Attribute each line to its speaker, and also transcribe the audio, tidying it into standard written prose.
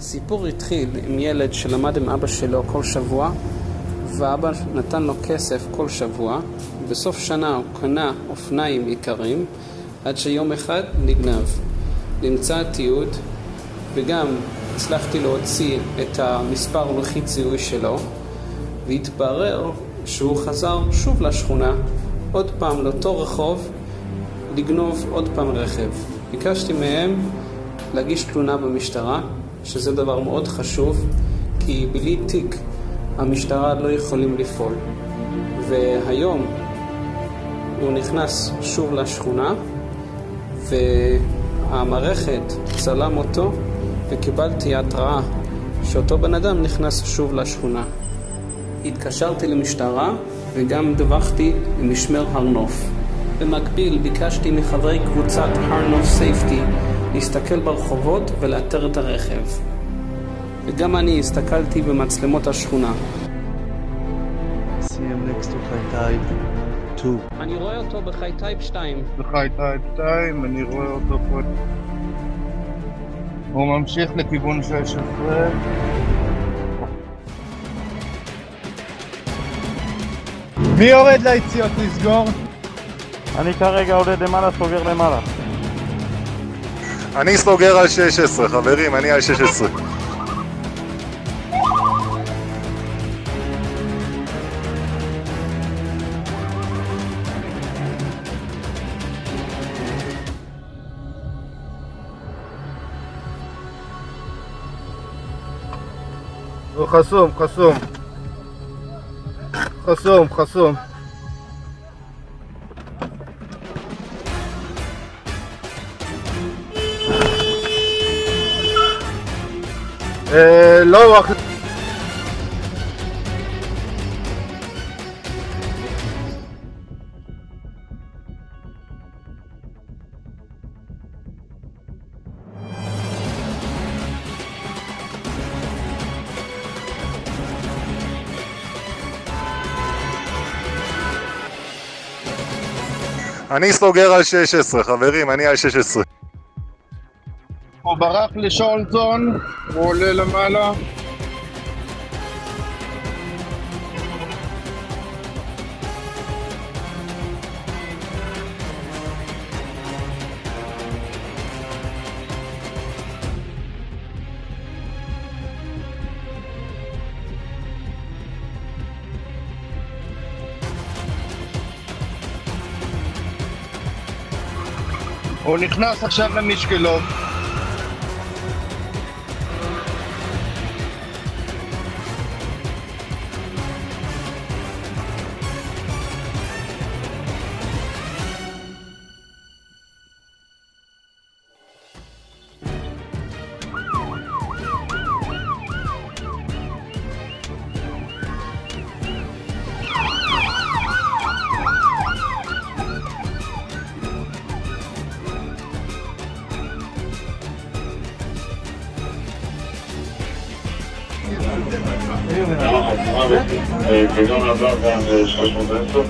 Speaker 1: הסיפור התחיל עם ילד שלמד עם אבא שלו כל שבוע, ואבא נתן לו כסף כל שבוע. בסוף שנה הוא קנה אופניים יקרים, עד שיום אחד נגנב. נמצא תיעוד, וגם הצלחתי להוציא את המספר לוחית זיהוי שלו, והתברר שהוא חזר שוב לשכונה, עוד פעם לאותו רחוב, לגנוב עוד פעם רכב. ביקשתי מהם להגיש תלונה במשטרה, שזה דבר מאוד חשוב, כי בלי תיק המשטרה לא יכולים לפעול. והיום הוא נכנס שוב לשכונה, והמערכת צלם אותו, וקיבלתי התראה שאותו בן אדם נכנס שוב לשכונה. התקשרתי למשטרה וגם דווחתי למשמר הר נוף. במקביל ביקשתי מחברי קבוצת הר נוף סייפטי להסתכל ברחובות ולאתר את הרכב. וגם אני הסתכלתי במצלמות השכונה.
Speaker 2: See him next to high type 2.
Speaker 1: אני רואה אותו בחי טייפ 2.
Speaker 3: בחי טייפ 2, אני רואה אותו פה. הוא ממשיך לכיוון 16. מי יורד ליציאות לסגור?
Speaker 4: אני כרגע עולה למעלה, סוגר למעלה.
Speaker 5: אני סוגר על 16, חברים, אני על 16.
Speaker 3: הוא חסום, חסום. חסום, חסום. לא,
Speaker 5: אני סוגר על 16, חברים, אני על 16.
Speaker 3: הוא ברח לשולטון, הוא עולה למעלה. הוא נכנס עכשיו למשקלות.
Speaker 6: כגון עבר גם 310.